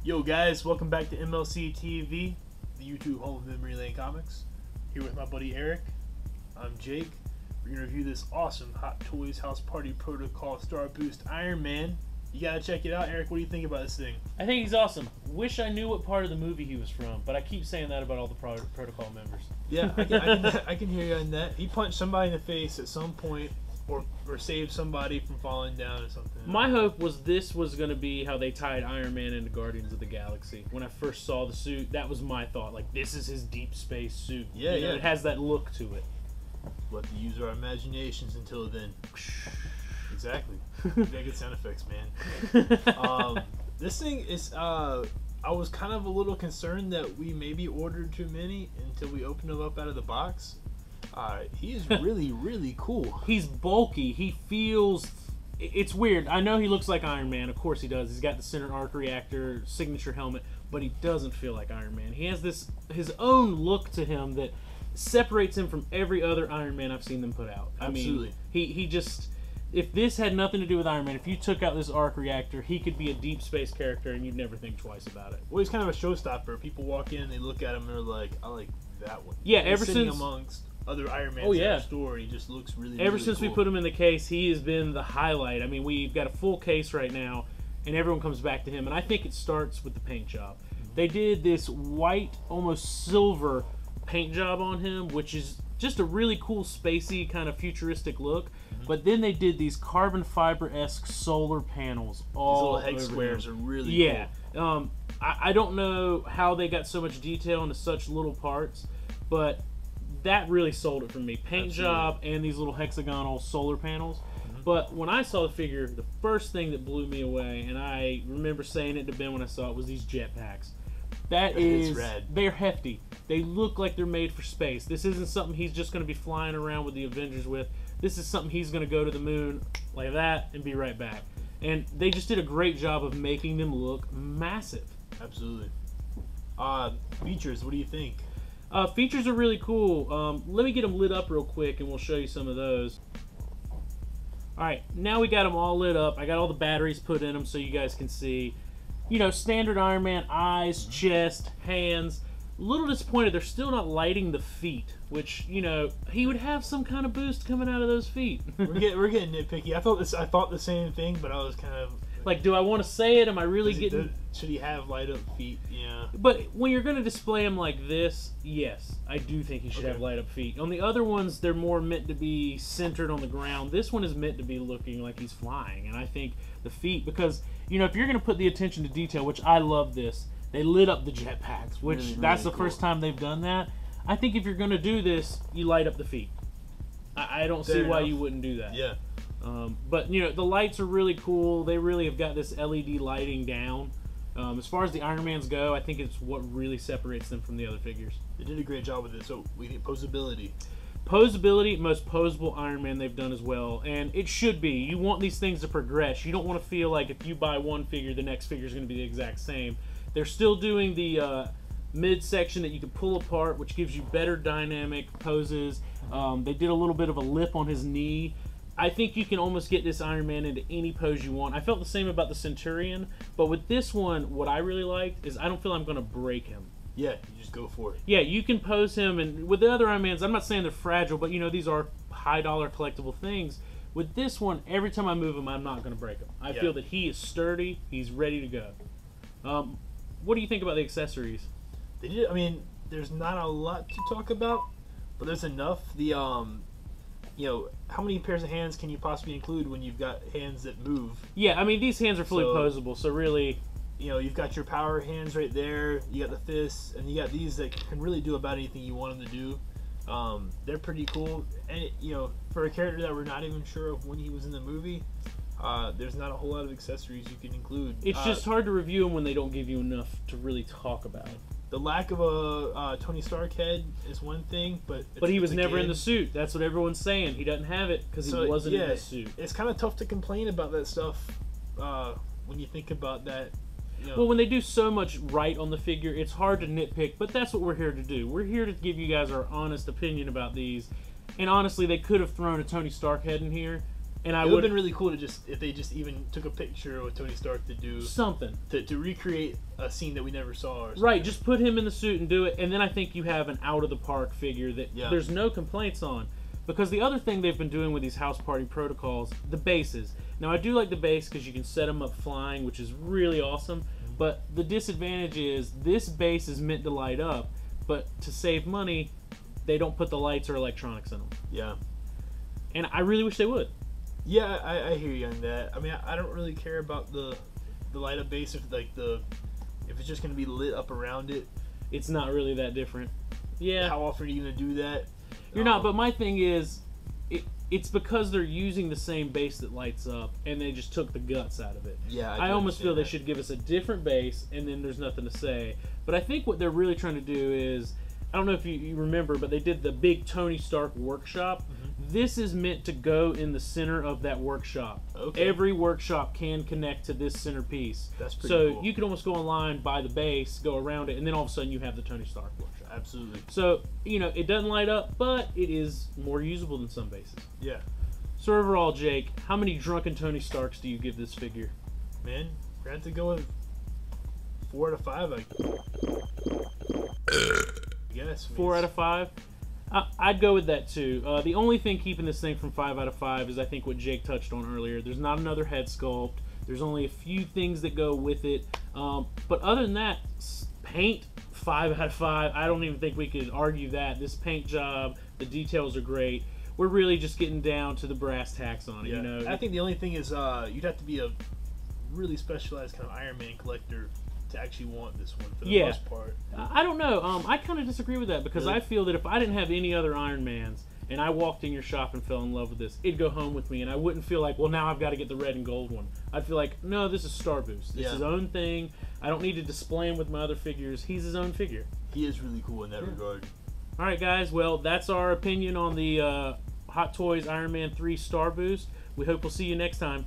Yo guys, welcome back to MLC TV, the YouTube home of Memory Lane Comics. Here with my buddy Eric. I'm Jake. We're going to review this awesome Hot Toys House Party Protocol Starboost Iron Man. You gotta check it out. Eric, what do you think about this thing? I think he's awesome. Wish I knew what part of the movie he was from, but I keep saying that about all the Protocol members. Yeah, I can hear you on that. He punched somebody in the face at some point, or saved somebody from falling down or something. My hope was this was going to be how they tied Iron Man into Guardians of the Galaxy. When I first saw the suit, that was my thought. Like, this is his deep space suit. Yeah, you know, it has that look to it. We'll have to use our imaginations until then. Exactly. Gotta get sound effects, man. This thing is, I was kind of a little concerned that we maybe ordered too many until we opened them up out of the box. He is really, really cool. He's bulky. He feels... It's weird. I know he looks like Iron Man. Of course he does. He's got the center arc reactor, signature helmet, but he doesn't feel like Iron Man. He has this his own look to him that separates him from every other Iron Man I've seen them put out. Absolutely. I mean, he just... If this had nothing to do with Iron Man, if you took out this arc reactor, he could be a deep space character and you'd never think twice about it. Well, he's kind of a showstopper. People walk in, they look at him, and they're like, I like that one. Yeah, he's ever sitting since... amongst other Iron Mans in our store, he just looks really, Ever really since cool. we put him in the case, he has been the highlight. I mean, we've got a full case right now, and everyone comes back to him, and I think it starts with the paint job. They did this white, almost silver paint job on him, which is just a really cool, spacey, kind of futuristic look. But then they did these carbon fiber-esque solar panels all These little hex squares are really cool. I don't know how they got so much detail into such little parts, but that really sold it for me. Paint job and these little hexagonal solar panels. But when I saw the figure, the first thing that blew me away, and I remember saying it to Ben when I saw it, was these jetpacks. That is rad. They're hefty. They look like they're made for space. This isn't something he's just going to be flying around with the Avengers with. This is something he's going to go to the moon like that and be right back. And they just did a great job of making them look massive. Absolutely. Features, what do you think? Features are really cool. Let me get them lit up real quick and we'll show you some of those. Alright, now we got them all lit up. I got all the batteries put in them so you guys can see. You know, standard Iron Man, eyes, chest, hands. A little disappointed they're still not lighting the feet, which, you know, he would have some kind of boost coming out of those feet. we're getting nitpicky. I thought the same thing, but I was kind of like, do I want to say it? Am I really getting... Should he have light up feet? Yeah. But when you're going to display him like this, yes, I do think he should have light up feet. On the other ones, they're more meant to be centered on the ground. This one is meant to be looking like he's flying, and I think the feet, because, you know, if you're going to put the attention to detail, which I love this, they lit up the jetpacks, which really, that's really the first time they've done that. I think if you're going to do this, you light up the feet. I don't see why you wouldn't do that. Yeah. But, you know, the lights are really cool. They really have got this LED lighting down. As far as the Iron Mans go, I think it's what really separates them from the other figures. They did a great job with it. So we need posability. Posability, most posable Iron Man they've done as well. And it should be. You want these things to progress. You don't want to feel like if you buy one figure, the next figure is going to be the exact same. They're still doing the midsection that you can pull apart, which gives you better dynamic poses. They did a little bit of a lip on his knee. I think you can almost get this Iron Man into any pose you want. I felt the same about the Centurion, but with this one, what I really liked is I don't feel I'm going to break him. Yeah, you just go for it. Yeah, you can pose him, and with the other Iron Mans, I'm not saying they're fragile, but, you know, these are high-dollar collectible things. With this one, every time I move him, I'm not going to break him. I feel that he is sturdy. He's ready to go. What do you think about the accessories? They did. I mean, there's not a lot to talk about, but there's enough. You know, how many pairs of hands can you possibly include when you've got hands that move? Yeah, I mean, these hands are fully posable, so really... You know, you've got your power hands right there, you got the fists, and you got these that can really do about anything you want them to do. They're pretty cool, and, you know, for a character that we're not even sure of when he was in the movie, there's not a whole lot of accessories you can include. It's just hard to review them when they don't give you enough to really talk about it. The lack of a Tony Stark head is one thing, but he was never in the suit. That's what everyone's saying. He doesn't have it because he wasn't in the suit. It's kind of tough to complain about that stuff when you think about that. You know. Well, when they do so much right on the figure, it's hard to nitpick, but that's what we're here to do. We're here to give you guys our honest opinion about these. And honestly, they could have thrown a Tony Stark head in here, And I it would would have been really cool to if they just even took a picture with Tony Stark to do something to recreate a scene that we never saw. Or something. right. Just put him in the suit and do it, and then I think you have an out of the park figure that there's no complaints on. Because the other thing they've been doing with these house party protocols, the bases. Now I do like the base because you can set them up flying, which is really awesome. But the disadvantage is this base is meant to light up, but to save money, they don't put the lights or electronics in them. Yeah. And I really wish they would. Yeah, I hear you on that. I mean, I don't really care about the light up base if if it's just gonna be lit up around it. It's not really that different. Yeah. How often are you gonna do that? You're not. But my thing is, it's because they're using the same base that lights up, and they just took the guts out of it. Yeah. I almost feel they should give us a different base, and then there's nothing to say. But I think what they're really trying to do is, I don't know if you remember, but they did the big Tony Stark workshop. This is meant to go in the center of that workshop. Okay. Every workshop can connect to this centerpiece. That's pretty cool. You could almost go online, buy the base, go around it, and then all of a sudden you have the Tony Stark workshop. Absolutely. So, it doesn't light up, but it is more usable than some bases. Yeah. So overall, Jake, how many drunken Tony Starks do you give this figure? Man, we're going to go with 4 out of 5. I guess. 4 out of 5? I'd go with that too. The only thing keeping this thing from 5 out of 5 is I think what Jake touched on earlier. There's not another head sculpt. There's only a few things that go with it. But other than that, paint, 5 out of 5. I don't even think we could argue that. This paint job, the details are great. We're really just getting down to the brass tacks on it. Yeah. I think the only thing is you'd have to be a really specialized kind of Iron Man collector to actually want this one for the most part. I don't know. I kind of disagree with that because Really? I feel that if I didn't have any other Iron Mans and I walked in your shop and fell in love with this, it'd go home with me, and I wouldn't feel like, well, now I've got to get the red and gold one. I'd feel like, no, this is Starboost. This is his own thing. I don't need to display him with my other figures. He's his own figure. He is really cool in that regard. All right, guys. Well, that's our opinion on the Hot Toys Iron Man 3 Starboost. We hope we'll see you next time.